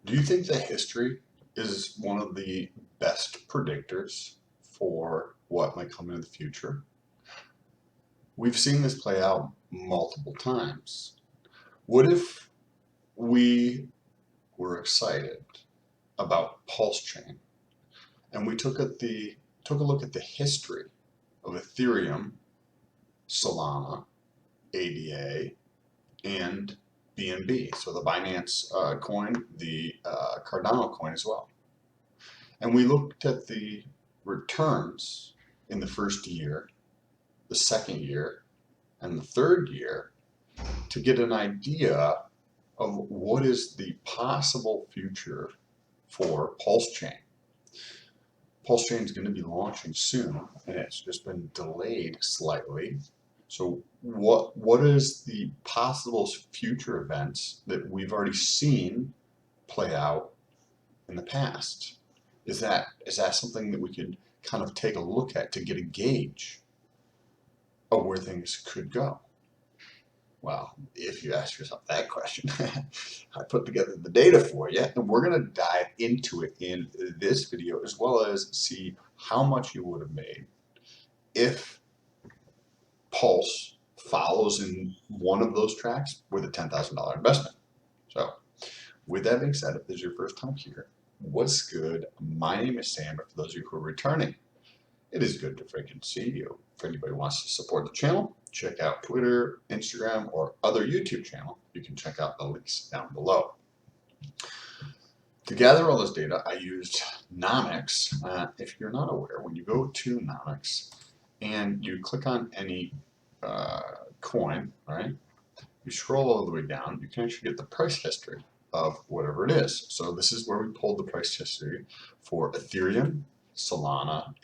Do you think that history is one of the best predictors for what might come in the future? We've seen this play out multiple times. What if we were excited about Pulsechain and we took a look at the history of Ethereum, Solana, ADA, and BNB, so the Binance coin, the Cardano coin as well. And we looked at the returns in the first year, the second year, and the third year to get an idea of what is the possible future for Pulsechain. Pulsechain is going to be launching soon, and it's just been delayed slightly. So what is the possible future events that we've already seen play out in the past? Is that something that we could kind of take a look at to get a gauge of where things could go? Well, if you ask yourself that question, I put together the data for you, and we're going to dive into it in this video, as well as see how much you would have made if Pulse follows in one of those tracks with a $10,000 investment. So with that being said, if this is your first time here, what's good? My name is Sam, but for those of you who are returning, it is good to freaking see you. If anybody wants to support the channel, check out Twitter, Instagram, or other YouTube channel. You can check out the links down below. To gather all this data, I used Nomics. If you're not aware, when you go to Nomics and you click on any coin, right? You scroll all the way down, you can actually get the price history of whatever it is. So this is where we pulled the price history for Ethereum, Solana,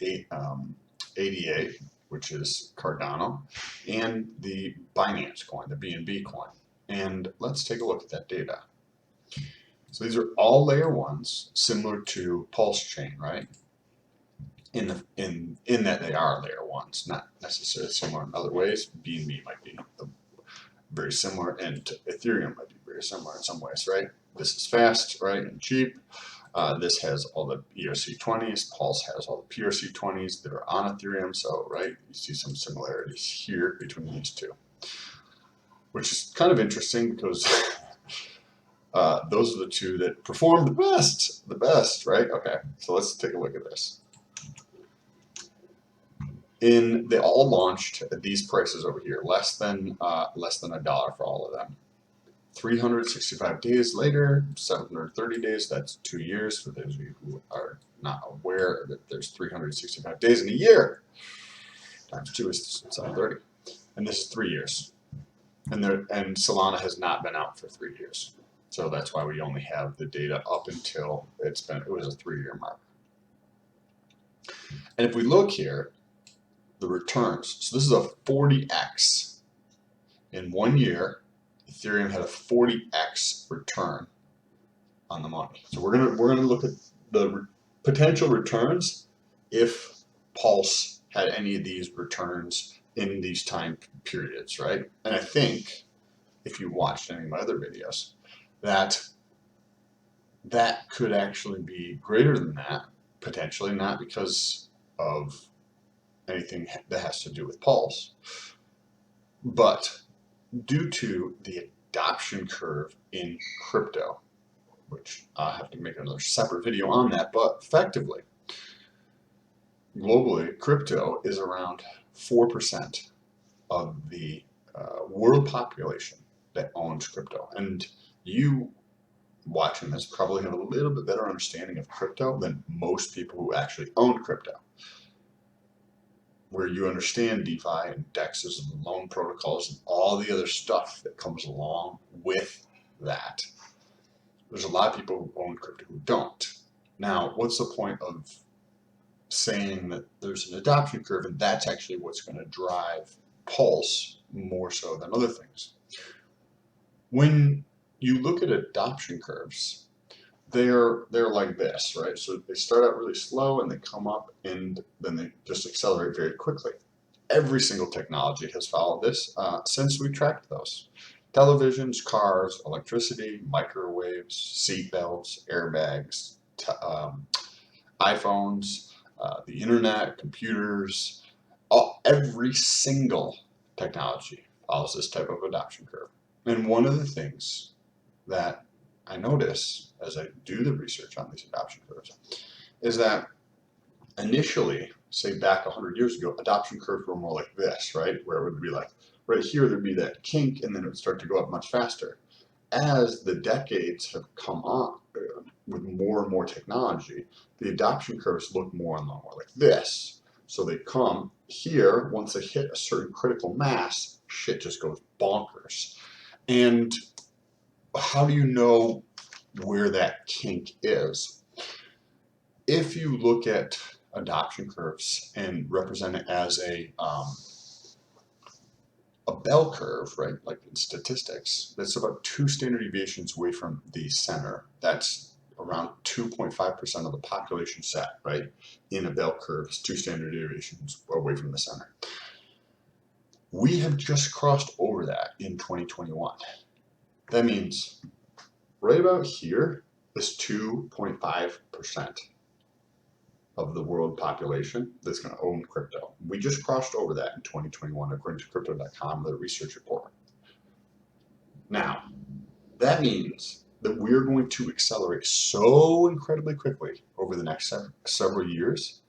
ADA, which is Cardano, and the Binance coin, the BNB coin. And let's take a look at that data. So these are all layer ones, similar to Pulsechain, right? In that they are layer ones, not necessarily similar in other ways. BNB might be very similar, and Ethereum might be very similar in some ways, right? This is fast, right, and cheap. This has all the ERC20s. Pulse has all the PRC20s that are on Ethereum. So, right, you see some similarities here between these two, which is kind of interesting because those are the two that perform the best, right? Okay, so let's take a look at this. They all launched at these prices over here, less than $1 for all of them. 365 days later, 730 days, that's 2 years. For those of you who are not aware that there's 365 days in a year, times 2 is 730. And this is 3 years. And Solana has not been out for 3 years. So that's why we only have the data up until it was a 3-year mark. And if we look here, the returns, so this is a 40x in 1 year. Ethereum had a 40x return on the money. So we're gonna look at the potential returns if Pulse had any of these returns in these time periods, right? And I think if you watched any of my other videos, that could actually be greater than that, potentially, not because of anything that has to do with Pulse, but due to the adoption curve in crypto, which I'll have to make another separate video on that, but effectively, globally, crypto is around 4% of the world population that owns crypto. And you watching this probably have a little bit better understanding of crypto than most people who actually own crypto, where you understand DeFi and DEXs and loan protocols and all the other stuff that comes along with that. There's a lot of people who own crypto who don't. Now, what's the point of saying that there's an adoption curve and that's actually what's going to drive Pulse more so than other things? When you look at adoption curves, they're like this, right? So they start out really slow and they come up and then they just accelerate very quickly. Every single technology has followed this since we tracked those. Televisions, cars, electricity, microwaves, seatbelts, airbags, iPhones, the internet, computers, every single technology follows this type of adoption curve. And one of the things that I notice as I do the research on these adoption curves is that initially, say back 100 years ago, adoption curves were more like this, right? Where it would be like, right here, there'd be that kink, and then it would start to go up much faster. As the decades have come on with more and more technology, the adoption curves look more and more like this. So they come here, once they hit a certain critical mass, shit just goes bonkers. And how do you know where that kink is? If you look at adoption curves and represent it as a bell curve, right, like in statistics, that's about 2 standard deviations away from the center. That's around 2.5% of the population set, right, in a bell curve is 2 standard deviations away from the center. We have just crossed over that in 2021. That means right about here is 2.5% of the world population that's going to own crypto. We just crossed over that in 2021, according to crypto.com, the research report. Now, that means that we're going to accelerate so incredibly quickly over the next several years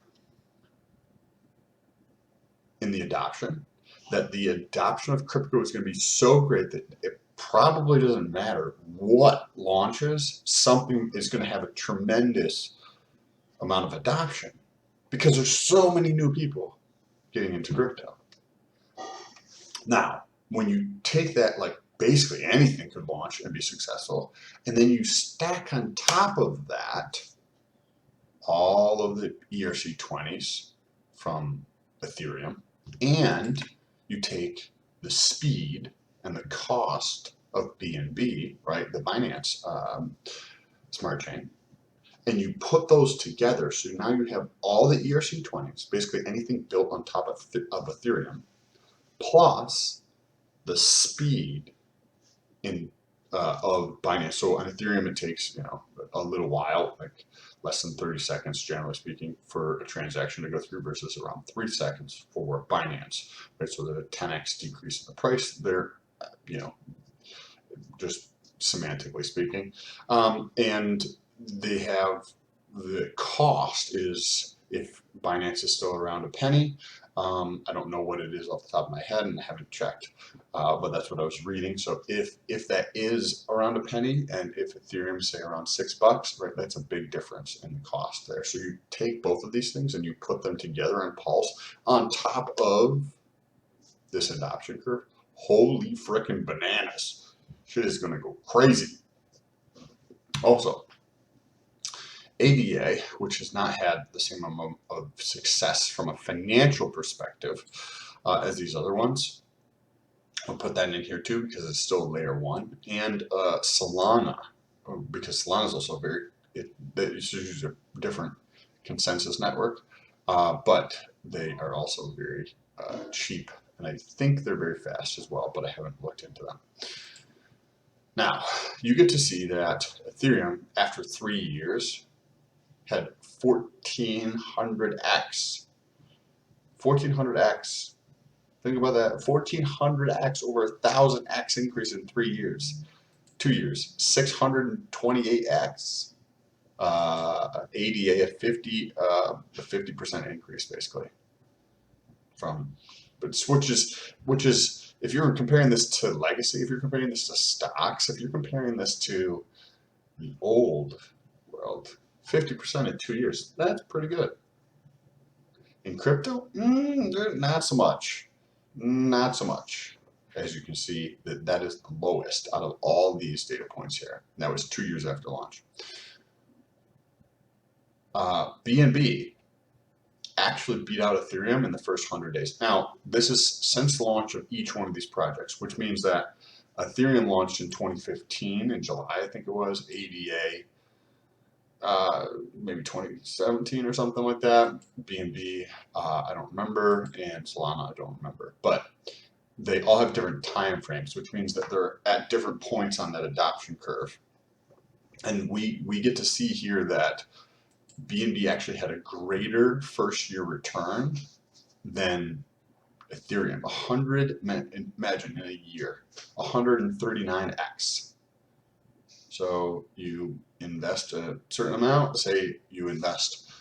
in the adoption, that the adoption of crypto is going to be so great that it probably doesn't matter what launches, something is going to have a tremendous amount of adoption because there's so many new people getting into crypto. Now, when you take that, like basically anything could launch and be successful, and then you stack on top of that all of the ERC20s from Ethereum, and you take the speed and the cost of BNB, right, the Binance Smart Chain, and you put those together, so now you have all the ERC20s, basically anything built on top of Ethereum, plus the speed of Binance. So on Ethereum, it takes a little while, like less than 30 seconds, generally speaking, for a transaction to go through, versus around 3 seconds for Binance. Right, so there's a 10x decrease in the price there, just semantically speaking, and they have the cost is, if Binance is still around a penny, I don't know what it is off the top of my head and I haven't checked, but that's what I was reading. So if that is around a penny, and if Ethereum say around $6, right, that's a big difference in the cost there. So you take both of these things and you put them together in Pulse on top of this adoption curve. Holy frickin' bananas. Shit is gonna go crazy. Also, ADA, which has not had the same amount of success from a financial perspective as these other ones, I'll put that in here too because it's still layer 1, and Solana, because Solana is also it's usually a different consensus network, but they are also very cheap, and I think they're very fast as well, but I haven't looked into them. Now, you get to see that Ethereum, after 3 years, had 1400x. 1400x. Think about that. 1400x, over 1000x increase in 3 years. 2 years. 628x. ADA at 50% increase basically. Which is, if you're comparing this to legacy, if you're comparing this to stocks, if you're comparing this to the old world, 50% in 2 years, that's pretty good. In crypto, not so much. Not so much. As you can see, that is the lowest out of all these data points here. That was 2 years after launch. BNB actually beat out Ethereum in the first 100 days. Now, this is since the launch of each one of these projects, which means that Ethereum launched in 2015 in July, I think it was. ADA, maybe 2017 or something like that. BNB, I don't remember, and Solana, I don't remember. But they all have different time frames, which means that they're at different points on that adoption curve. And we get to see here that BNB actually had a greater first year return than Ethereum. 100, imagine in a year, 139x. So you invest a certain amount, say you invest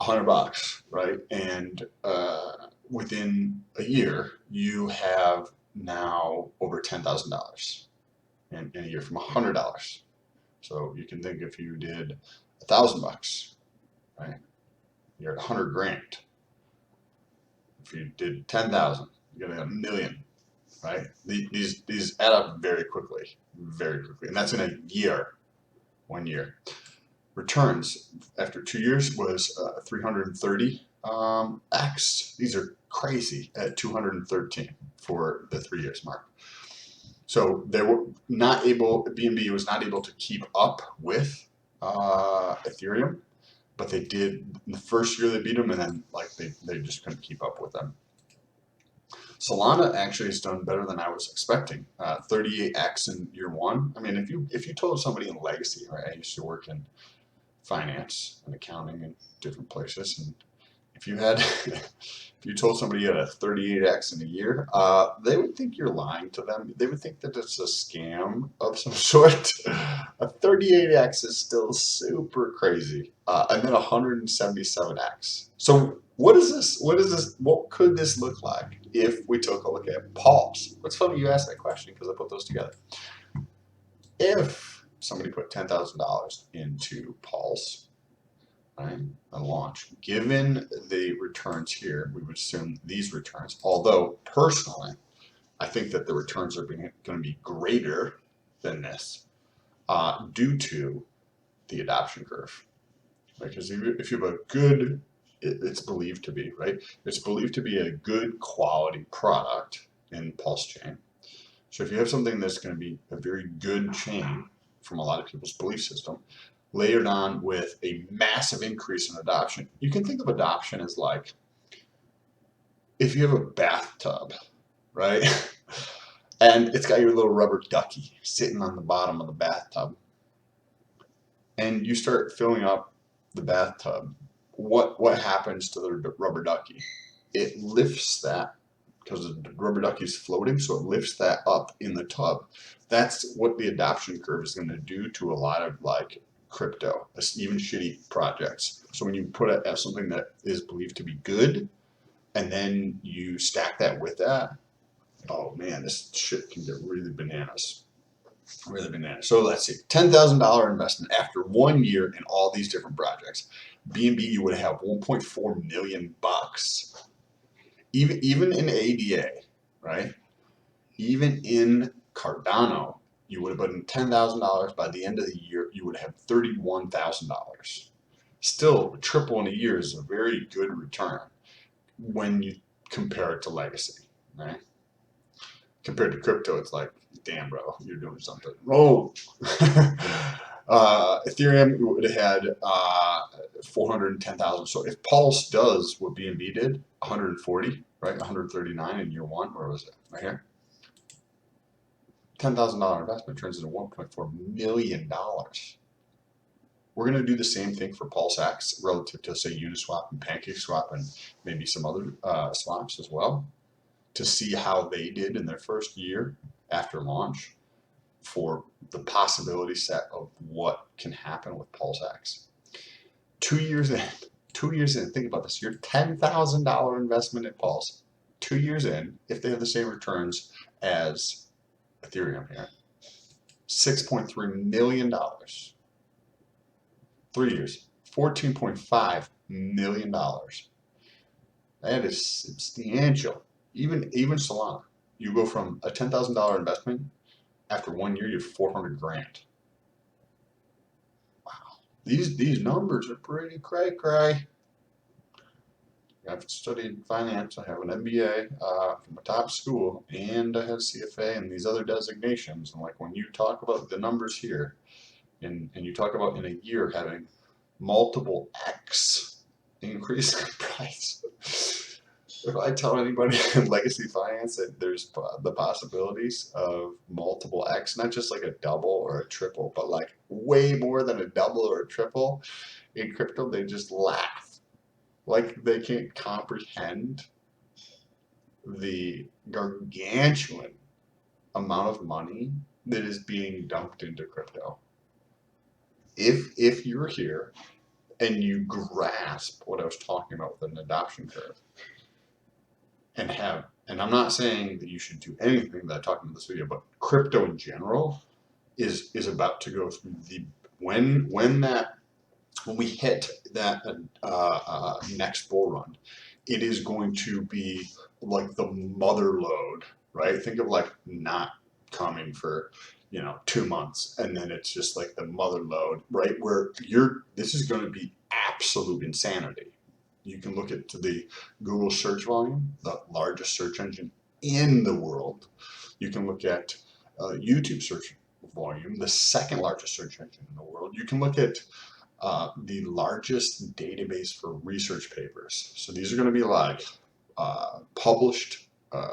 $100, right? And within a year, you have now over $10,000 in a year from $100. So you can think if you did $1,000, right? You're at 100 grand. If you did 10,000, you're gonna have $1 million, right? These add up very quickly, and that's in a year, 1 year. Returns after 2 years was 330 x. These are crazy at 213 for the 3 years mark. So they were not able, BNB was not able to keep up with Ethereum, but they did in the first year. They beat them, and then like they just couldn't keep up with them. Solana actually has done better than I was expecting. 38x in year 1. I mean, if you told somebody in legacy, right? I used to work in finance and accounting in different places, and if you had if you told somebody you had a 38x in a year, they would think you're lying to them. They would think that it's a scam of some sort. A 38x is still super crazy, and then 177x. So what is this? What could this look like if we took a look at Pulse? What's funny you asked that question, because I put those together. If somebody put $10,000 into Pulse, right, and launch, given the returns here, we would assume these returns, although personally, I think that the returns are going to be greater than this due to the adoption curve. Because if you have a good, it's believed to be, right? It's believed to be a good quality product in Pulsechain. So if you have something that's going to be a very good chain from a lot of people's belief system, layered on with a massive increase in adoption. You can think of adoption as like if you have a bathtub, right? And it's got your little rubber ducky sitting on the bottom of the bathtub. And you start filling up the bathtub. What happens to the rubber ducky? It lifts that, because the rubber ducky is floating, so it lifts that up in the tub. That's what the adoption curve is going to do to a lot of like crypto, even shitty projects. So when you put it as something that is believed to be good, and then you stack that with that, oh man, this shit can get really bananas. Really bananas. So let's see, $10,000 investment after 1 year in all these different projects. BNB, you would have 1.4 million bucks. Even in ADA, right? Even in Cardano, you would have put in $10,000. By the end of the year, you would have $31,000. Still, triple in a year is a very good return when you compare it to legacy, right? Compared to crypto, it's like, damn, bro, you're doing something. Oh, Ethereum would have had 410,000. So if Pulse does what BNB did, 140, right? 139 in year 1. Where was it? Right here. $10,000 investment turns into $1.4 million. We're going to do the same thing for PulseX relative to, say, Uniswap and PancakeSwap and maybe some other swaps as well, to see how they did in their first year after launch for the possibility set of what can happen with PulseX. 2 years in, think about this, your $10,000 investment in Pulse, 2 years in, if they have the same returns as Ethereum here, $6.3 million. 3 years, $14.5 million. That is substantial. Even Solana, you go from a $10,000 investment, after 1 year, you have 400 grand. Wow, these numbers are pretty cray. I've studied finance. I have an MBA from a top school, and I have CFA and these other designations. And like when you talk about the numbers here, and you talk about in a year having multiple X increase in price, If I tell anybody in legacy finance that there's the possibilities of multiple X, not just like a double or a triple, but like way more than a double or a triple in crypto, they just laugh. Like they can't comprehend the gargantuan amount of money that is being dumped into crypto. If you're here and you grasp what I was talking about with an adoption curve, and I'm not saying that you should do anything that I talked about in this video, but crypto in general is about to go through the when we hit that next bull run, it is going to be like the mother load, right? Think of like not coming for 2 months, and then it's just like the mother load, right? Where this is going to be absolute insanity. You can look at the Google search volume, the largest search engine in the world. You can look at YouTube search volume, the second largest search engine in the world. You can look at the largest database for research papers. So these are going to be like published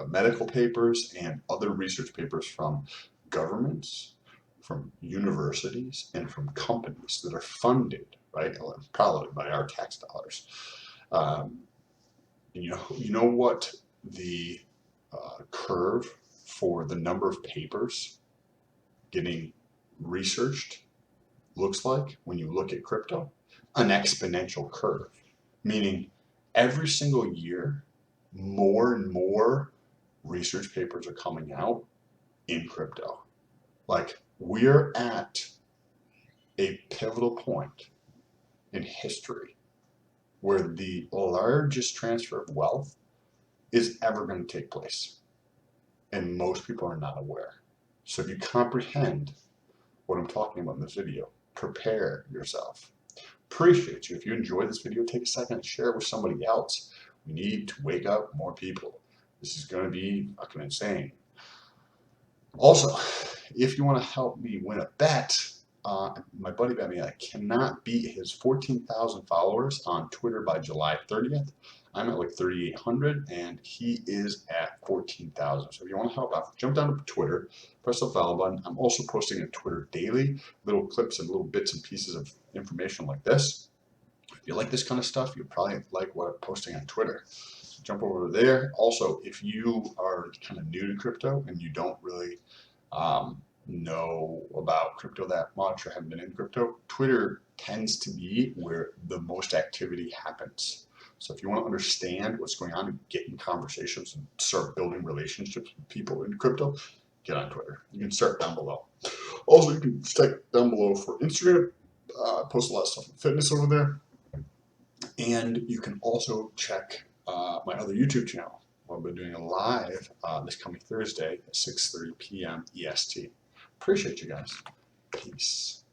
medical papers and other research papers from governments, from universities, and from companies that are funded, right, probably by our tax dollars. You know what the curve for the number of papers getting researched looks like when you look at crypto? An exponential curve, meaning every single year, more and more research papers are coming out in crypto. Like we're at a pivotal point in history where the largest transfer of wealth is ever going to take place. And most people are not aware. So if you comprehend what I'm talking about in this video, prepare yourself. Appreciate you. If you enjoyed this video, take a second and share it with somebody else. We need to wake up more people. This is going to be fucking insane. Also, if you want to help me win a bet, my buddy bet me I cannot beat his 14,000 followers on Twitter by July 30th. I'm at like 3,800 and he is at 14,000. So if you want to help out, jump down to Twitter, press the follow button. I'm also posting on Twitter daily, little clips and little bits and pieces of information like this. If you like this kind of stuff, you'll probably like what I'm posting on Twitter. So jump over there. Also, if you are kind of new to crypto and you don't really know about crypto that much or haven't been in crypto, Twitter tends to be where the most activity happens. So if you want to understand what's going on and get in conversations and start building relationships with people in crypto, get on Twitter. You can start down below. Also, you can check down below for Instagram. I post a lot of stuff on fitness over there. And you can also check my other YouTube channel. I'll be doing a live this coming Thursday at 6:30 p.m. EST. Appreciate you guys. Peace.